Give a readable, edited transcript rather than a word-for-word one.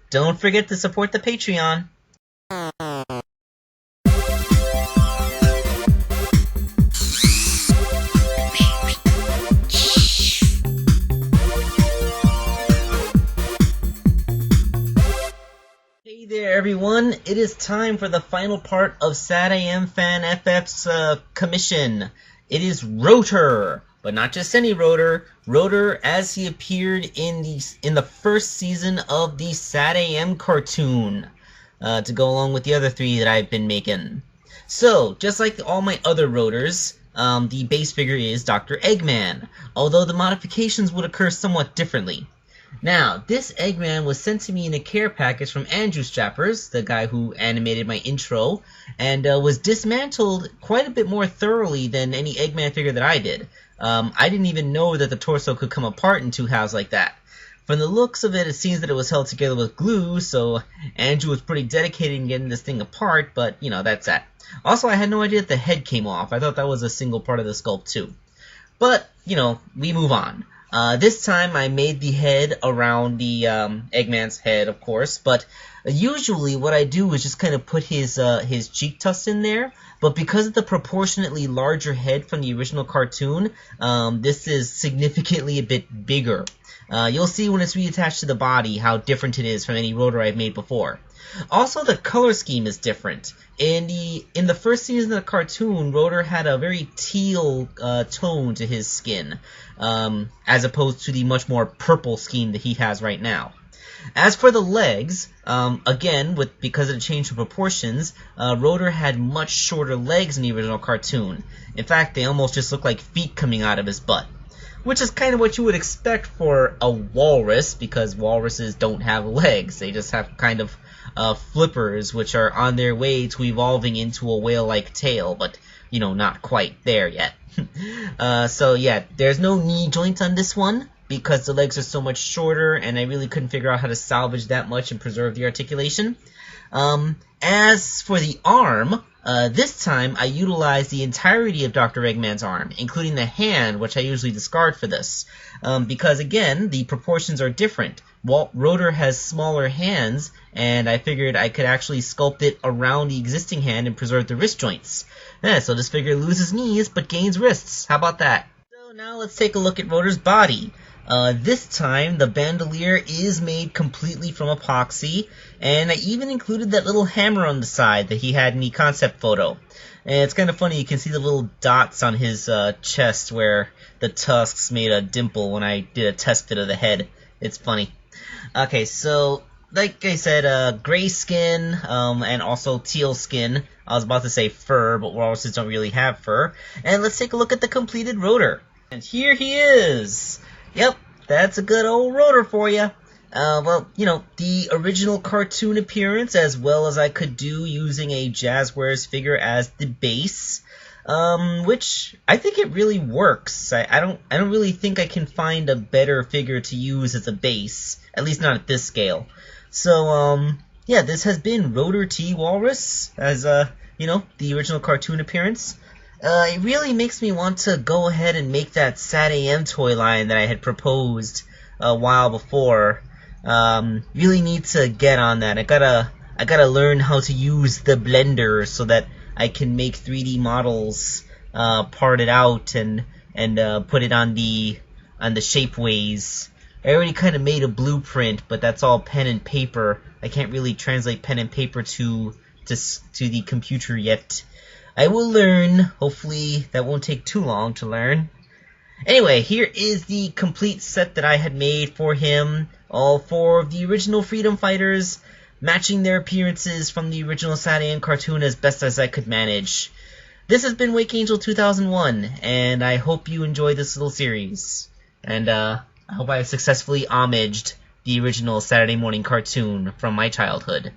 don't forget to support the Patreon. Hey there everyone, it is time for the final part of SATAMfanFF's commission. It is Rotor, but not just any Rotor. Rotor as he appeared in the first season of the SATAM cartoon, to go along with the other three that I've been making. So, just like all my other Rotors, the base figure is Dr. Eggman, although the modifications would occur somewhat differently. Now, this Eggman was sent to me in a care package from Andrew Strappers, the guy who animated my intro, and was dismantled quite a bit more thoroughly than any Eggman figure that I did. I didn't even know that the torso could come apart in two halves like that. From the looks of it, it seems that it was held together with glue, so Andrew was pretty dedicated in getting this thing apart, but, you know, that's that. Also, I had no idea that the head came off. I thought that was a single part of the sculpt, too. But, you know, we move on. This time I made the head around the Eggman's head, of course, but usually what I do is just kind of put his cheek tufts in there, but because of the proportionately larger head from the original cartoon, this is significantly a bit bigger. You'll see when it's reattached to the body how different it is from any Rotor I've made before. Also, the color scheme is different. In the first season of the cartoon, Rotor had a very teal tone to his skin, as opposed to the much more purple scheme that he has right now. As for the legs, again, because of the change of proportions, Rotor had much shorter legs in the original cartoon. In fact, they almost just look like feet coming out of his butt. Which is kind of what you would expect for a walrus, because walruses don't have legs. They just have kind of flippers, which are on their way to evolving into a whale-like tail, but, you know, not quite there yet. So yeah, there's no knee joint on this one, because the legs are so much shorter, and I really couldn't figure out how to salvage that much and preserve the articulation. As for the arm, this time I utilized the entirety of Dr. Eggman's arm, including the hand, which I usually discard for this, because again, the proportions are different. Rotor has smaller hands, and I figured I could actually sculpt it around the existing hand and preserve the wrist joints. Yeah, so this figure loses knees, but gains wrists. How about that? So now let's take a look at Rotor's body. This time, the bandolier is made completely from epoxy, and I even included that little hammer on the side that he had in the concept photo. And it's kind of funny, you can see the little dots on his chest where the tusks made a dimple when I did a test fit of the head. It's funny. Okay, so, like I said, gray skin, and also teal skin. I was about to say fur, but walruses don't really have fur. And let's take a look at the completed Rotor. And here he is! Yep, that's a good old Rotor for you. Well, you know, the original cartoon appearance, as well as I could do using a Jazzwares figure as the base, which I think it really works. I don't really think I can find a better figure to use as a base, at least not at this scale. So, yeah, this has been Rotor T Walrus as, you know, the original cartoon appearance. It really makes me want to go ahead and make that SATAM toy line that I had proposed a while before. Really need to get on that. I gotta learn how to use the blender so that I can make 3D models, part it out and put it on the shapeways. I already kind of made a blueprint, but that's all pen and paper. I can't really translate pen and paper to the computer yet. I will learn. Hopefully that won't take too long to learn. Anyway, here is the complete set that I had made for him. All four of the original Freedom Fighters, matching their appearances from the original SATAM cartoon as best as I could manage. This has been Wake Angel 2001, and I hope you enjoyed this little series. And I hope I have successfully homaged the original Saturday morning cartoon from my childhood.